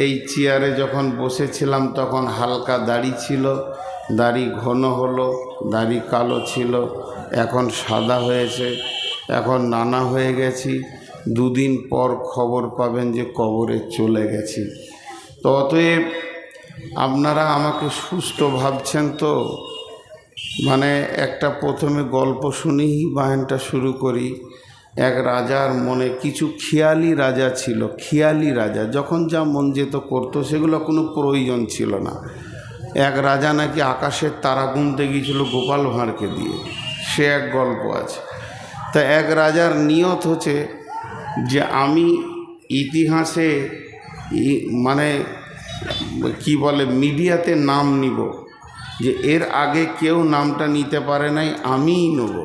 এই চেয়ারে যখন বসেছিলাম তখন হালকা দাড়ি ছিল, দাড়ি ঘন হলো, দাড়ি কালো ছিল, এখন সাদা হয়েছে, এখন নানা হয়ে গেছি। দুদিন পর খবর পাবেন যে কবরে চলে গেছি। তো অতএব আপনারা আমাকে সুস্থ ভাবছেন তো? মানে একটা প্রথমে গল্প শুনেই বায়ানটা শুরু করি। এক রাজার মনে কিছু খেয়ালি রাজা ছিল, খেয়ালি রাজা, যখন যা মন যেত করতো, সেগুলো কোনো প্রয়োজন ছিল না। এক রাজা নাকি আকাশের তারা গুনতে গিয়েছিল গোপাল ভাঁড়কে দিয়ে, সে এক গল্প আছে। তা এক রাজার নিয়ত হচ্ছে যে আমি ইতিহাসে মানে কি বলে মিডিয়াতে নাম নিব, যে এর আগে কেউ নামটা নিতে পারে নাই, আমিই নেব।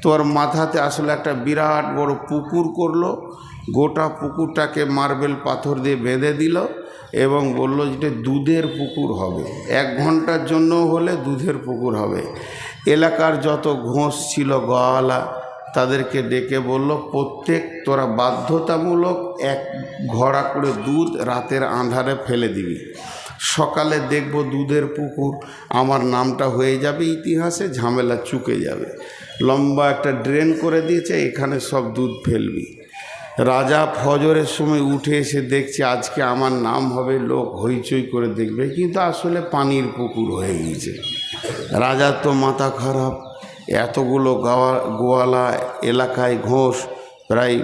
তোর মাথাতে আসলে একটা বিরাট বড় পুকুর করলো, গোটা পুকুরটাকে মার্বেল পাথর দিয়ে বেঁধে দিল এবং বলল যে দুধের পুকুর হবে, 1 ঘন্টার জন্য হলে দুধের পুকুর হবে। এলাকার যত ঘোষ ছিল গোয়ালা তাদেরকে ডেকে বলল, প্রত্যেক তোরা বাধ্যতামূলক 1 ঘড়া করে দুধ রাতের আঁধারে ফেলে দিবি, সকালে দেখব দুধের পুকুর, আমার নামটা হয়ে যাবে ইতিহাসে, ঝামেলা চুকে যাবে। লম্বা একটা ড্রেন করে দিয়েছে, এখানে সব দুধ ফেলবি। রাজা ফজরের সময় উঠে এসে দেখছে আজকে আমার নাম হবে, লোক হইচই করে দেখবে, কিন্তু আসলে পানির পুকুর হয়ে গিয়েছে। রাজার তো মাথা খারাপ, এতগুলো গোয়ালা, এলাকায় ঘোষ, প্রায়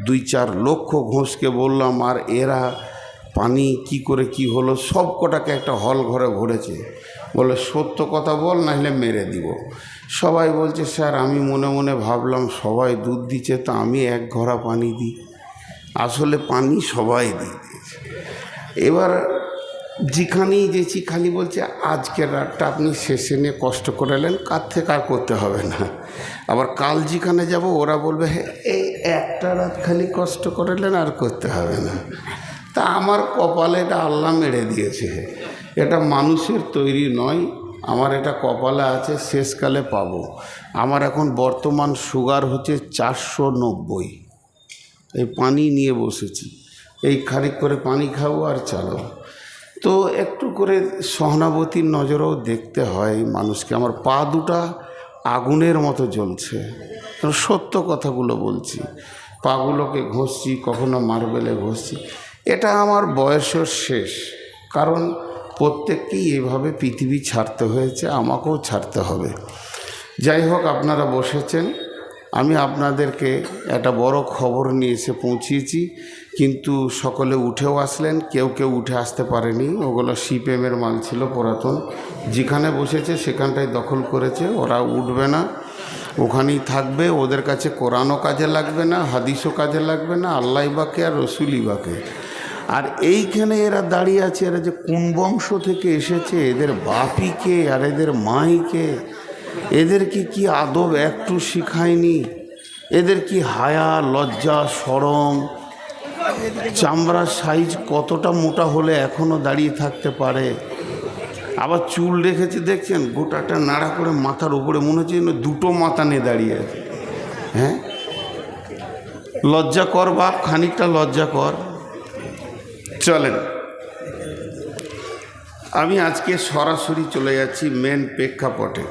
2-4 লক্ষ ঘোষকে বললাম, আর এরা পানি কি করে কি হলো, সব কটাকে একটা হল ঘরে ভরেছে। বলে সত্য কথা বল, না হলে মেরে দিব। সবাই বলছে স্যার আমি মনে মনে ভাবলাম সবাই দুধ দিচ্ছে, তো আমি 1 ঘড়া পানি দিই। আসলে পানি সবাই দিয়ে দিয়েছে। এবার যেখানেই যেছি খালি বলছে আজকের রাতটা আপনি শেষে নিয়ে কষ্ট করালেন, কার থেকে আর করতে হবে না। আবার কাল যেখানে যাব ওরা বলবে হ্যাঁ এই একটা রাত খালি কষ্ট করালেন, আর করতে হবে না। তা আমার কপালে এটা আল্লাহ মেরে দিয়েছে, এটা মানুষের তৈরি নয়, আমার এটা কপালে আছে, শেষকালে পাবো। আমার এখন বর্তমান সুগার হচ্ছে 490। এই পানি নিয়ে বসেছি, এই খানিক করে পানি খাবো আর চালো। তো একটু করে সহানুভূতির নজরেও দেখতে হয় মানুষকে। আমার পা দুটা আগুনের মতো জ্বলছে, সত্য কথাগুলো বলছি। পাগুলোকে ঘষছি, কখনো মার্বেলে ঘষছি। এটা আমার বয়সের শেষ, কারণ প্রত্যেককেই এভাবে পৃথিবী ছাড়তে হয়েছে, আমাকেও ছাড়তে হবে। যাই হোক, আপনারা বসেছেন, আমি আপনাদেরকে একটা বড় খবর নিয়ে এসে পৌঁছিয়েছি, কিন্তু সকলে উঠেও আসলেন, কেউ কেউ উঠে আসতে পারেনি। ওগুলো সিপিএমের মাল ছিল পুরাতন, যেখানে বসেছে সেখানটায় দখল করেছে। ওরা উঠবে না, ওখানেই থাকবে। ওদের কাছে কোরআনও কাজে লাগবে না, হাদিসও কাজে লাগবে না, আল্লাহ বাকে আর রসুলই বাকে। আর এইখানে এরা দাঁড়িয়ে আছে, এরা যে কোন বংশ থেকে এসেছে, এদের বাপই কে আর এদের মাই কে, এদেরকে কি আদব একটু শিখায়নি? এদের কি হায়া, লজ্জা, শরম, চামড়ার সাইজ কতটা মোটা হলে এখনও দাঁড়িয়ে থাকতে পারে? আবার চুল রেখেছে দেখছেন, গোটাটা নাড়া করে মাথার উপরে, মনে হচ্ছে 2টো মাথা নিয়ে দাঁড়িয়ে আছে। হ্যাঁ, লজ্জা কর বাপ, খানিকটা লজ্জা কর। চলেন, আমি আজকে সরাসরি চলে যাচ্ছি মেন প্রেক্ষাপটে।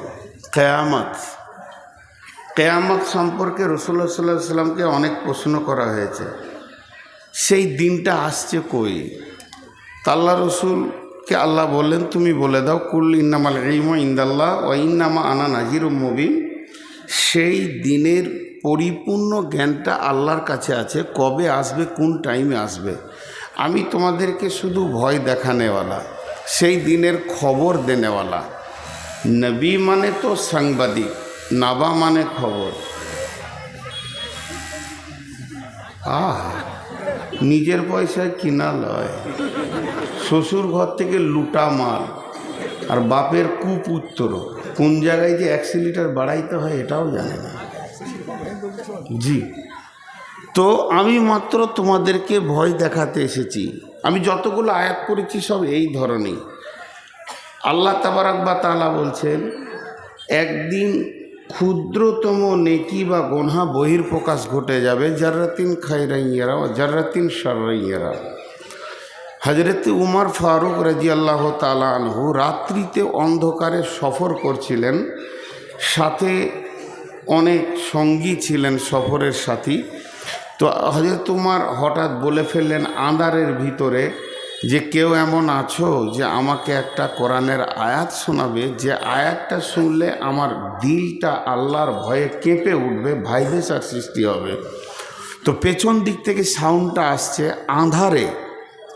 কেয়ামত। কেয়ামত সম্পর্কে রাসূলুল্লাহ সাল্লাল্লাহু আলাইহি ওয়াসাল্লামকে অনেক প্রশ্ন করা হয়েছে। সেই দিনটা আসছে কই? আল্লাহ রসুলকে আল্লাহ বললেন তুমি বলে দাও, কুল ইন্নামাল ইলমু ইনদাল্লাহ ওয়া ইন্নামা আনা নাযিরুম মুবিন। সেই দিনের পরিপূর্ণ জ্ঞানটা আল্লাহর কাছে আছে, কবে আসবে, কোন টাইমে আসবে। আমি তোমাদেরকে শুধু ভয় দেখানেওয়ালা, সেই দিনের খবর দেনেওয়ালা। নবী মানে তো সাংবাদিক, নাবা মানে খবর। নিজের পয়সায় কিনা লয়, শ্বশুর ঘর থেকে লুটা মাল, আর বাপের কুপুত্র। কোন জায়গায় যে 100 লিটার বাড়াইতে হয় এটাও জানে না। জি, তো আমি মাত্র তোমাদেরকে ভয় দেখাতে এসেছি। আমি যতগুলো আয়াত করেছি সব এই ধরনের। আল্লাহ তাবারাক ওয়া তাআলা বলছেন, একদিন ক্ষুদ্রতম নেকি বা গুনাহ বহির্প্রকাশ ঘটে যাবে, জাররাতিন খায়রান ইয়ারা ওয়া জাররাতিন শাররান ইয়ারা। হজরতে উমর ফারুক রাদিয়াল্লাহু তাআলা আনহু রাত্রিতে অন্ধকারে সফর করছিলেন, সাথে অনেক সঙ্গী ছিলেন সফরের সাথী। তো হজরত উমর হঠাৎ বলে ফেললেন আঁধারের ভিতরে যে কেউ এমন আছো যে আমাকে একটা কোরআনের আয়াত শোনাবে, যে আয়াতটা শুনলে আমার দিলটা আল্লাহর ভয়ে কেঁপে উঠবে, ভাইব্রেশন সৃষ্টি হবে। তো পেছন দিক থেকে সাউন্ডটা আসছে, আঁধারে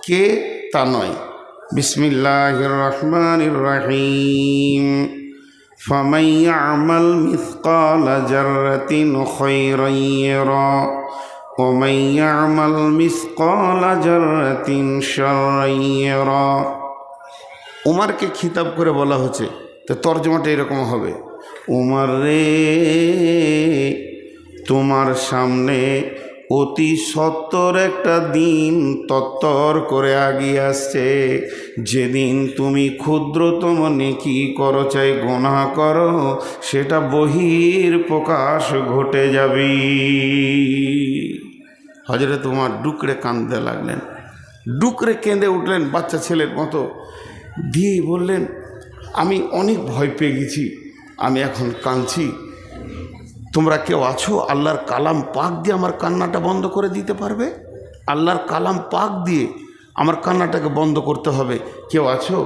কে তা নয়। বিসমিল্লাহির রহমানির রহিম। ফামান ইয়ামাল মিসকালা যাররাতিন খায়রান ইয়ারা ওয়া মান ইয়ামাল মিসকালা যাররাতিন শাররান ইয়ারা। উমরকে খিতাব করে বলা হচ্ছে, তো তর্জমাটা এরকম হবে, উমর রে, তোমার সামনে অতি সত্তর একটা দিন তত্তর করে আগিয়ে আসছে, যেদিন তুমি ক্ষুদ্রতম নেকি করো চাই গুনাহ করো, সেটা বহির প্রকাশ ঘটে যাবে। হযরত উমর ডুকরে কাঁদতে লাগলেন, ডুকরে কেঁদে উঠলেন বাচ্চা ছেলের মতো, দিয়ে বললেন আমি অনেক ভয় পেয়ে গেছি, আমি এখন কাঁদছি, তোমরা কেউ আছো আল্লাহর কালাম পাক দিয়ে আমার কান্নাটা বন্ধ করে দিতে পারবে? আল্লাহর কালাম পাক দিয়ে আমার কান্নাটাকে বন্ধ করতে হবে, কেউ আছো?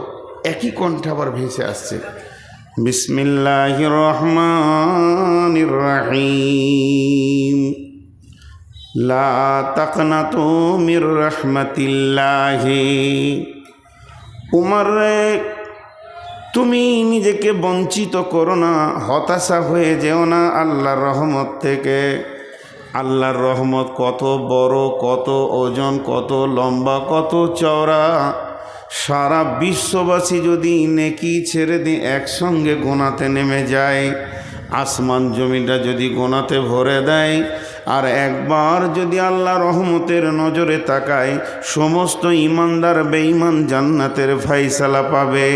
একই কণ্ঠে আবার ভেসে আসছে, বিসমিল্লাহির রহমানির রহিম। লা তাকনাতু মির রাহমাতিল্লাহি। উমর রে, তুমি নিজেকে বঞ্চিত করো না, হতাশা হয়ে যেও না আল্লাহর রহমত থেকে। আল্লাহর রহমত কত বড়, কত ওজন, কত লম্বা, কত চওড়া। সারা বিশ্ববাসী যদি নেকি ছেড়ে দিয়ে একসঙ্গে গোনাতে নেমে যায়, আসমান জমিটা যদি গোনাতে ভরে দেয়, আর একবার যদি আল্লাহ রহমতের নজরে তাকায়, সমস্ত ইমানদার বেঈমান জান্নাতের ফায়সালা পাবে।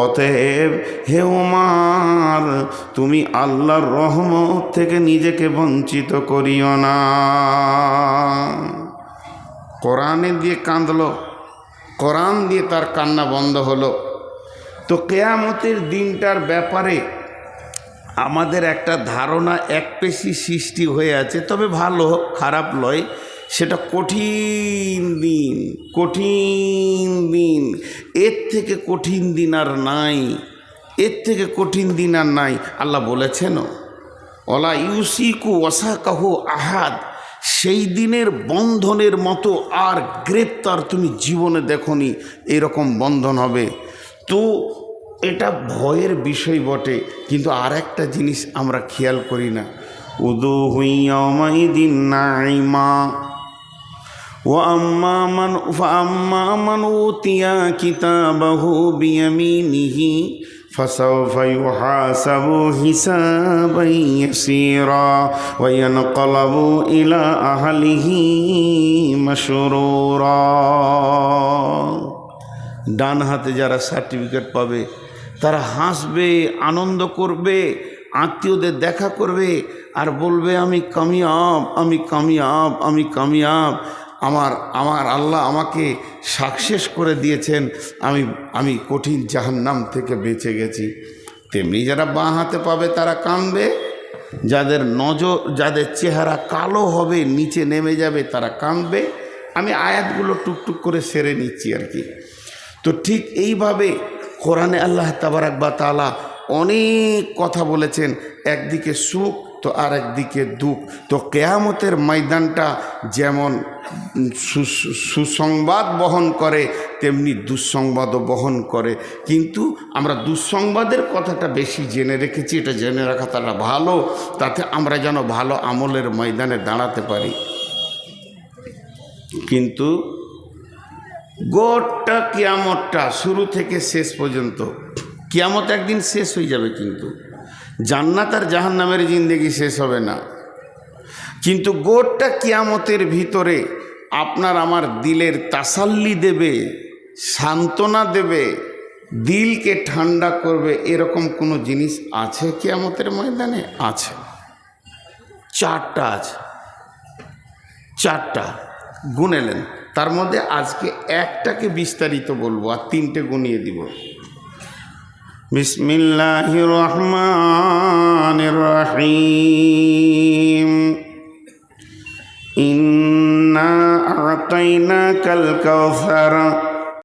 অতএব হে উমর, তুমি আল্লাহর রহমত থেকে নিজেকে বঞ্চিত করিও না। কোরআনে দিয়ে কাঁদলো, কোরআন দিয়ে তার কান্না বন্ধ হলো। তো কিয়ামতের দিনটার ব্যাপারে আমাদের একটা ধারণা একপেশি সৃষ্টি হয়ে আছে, তবে ভালো, খারাপ নয়। সেটা কঠিন দিন, কঠিন দিন, এর থেকে কঠিন দিন আর নাই, এর থেকে কঠিন দিন আর নাই। আল্লাহ বলেছেন ওলা ইউসিকু ওয়াসাকাহু আহাদ, সেই দিনের বন্ধনের মতো আর গ্রেপ্তার তুমি জীবনে দেখনি, এরকম বন্ধন হবে। তো এটা ভয়ের বিষয় বটে, কিন্তু আর একটা জিনিস আমরা খেয়াল করি না, উদুহু ইয়াওমাইদিন নাঈমা ওয়া আম্মা মান উতিয়া কিতাবাহু বিয়ামিনিহি ফাসাওফা ইউহাসাবু হিসাবান ইয়াসীরা ওয়া ইয়ানকালাবু ইলা আহলিহি মাসরুরা। ডান হাতে যারা সার্টিফিকেট পাবে তারা হাসবে, আনন্দ করবে, আত্মীয়দের দেখা করবে আর বলবে আমি কামিয়াব, আমি কামিয়াব, আমি কামিয়াব, আমার আল্লাহ আমাকে সাকসেস করে দিয়েছেন, আমি কঠিন জাহান্নাম থেকে বেঁচে গেছি। তেমনি যারা বাঁ হাতে পাবে তারা কাঁদবে, যাদের চেহারা কালো হবে, নিচে নেমে যাবে, তারা কাঁদবে। আমি আয়াতগুলো টুকটুক করে সেরে নিচ্ছি আর কি। তো ঠিক এইভাবে কোরআনে আল্লাহ তাবারাক ওয়া তাআলা অনেক কথা বলেছেন, একদিকে সুখ তো আর একদিকে দুঃখ। তো কিয়ামতের ময়দানটা যেমন সুসংবাদ বহন করে, তেমনি দুঃসংবাদও বহন করে। কিন্তু আমরা দুঃসংবাদের কথাটা বেশি জেনে রেখেছি, এটা জেনে রাখা তারা ভালো, তাতে আমরা যেন ভালো আমলের ময়দানে দাঁড়াতে পারি। কিন্তু গোটা কিয়ামতটা শুরু থেকে শেষ পর্যন্ত, কিয়ামত একদিন শেষ হয়ে যাবে, কিন্তু জান্নাত আর জাহান্নামের জিন্দেগি শেষ হবে না। কিন্তু গোটা কিয়ামতের ভিতরে আপনার আমার দিলের তাসাল্লি দেবে, সান্ত্বনা দেবে, দিলকে ঠান্ডা করবে, এরকম কোনো জিনিস আছে কিয়ামতের ময়দানে? আছে, চারটা আছে, চারটা গুনেলেন। তার মধ্যে আজকে একটাকে বিস্তারিত বলবো আর তিনটে গুনিয়ে দিব। বিসমিল্লাহির রহমানির রহিম। ইন্না আতাইনাকাল কাউসার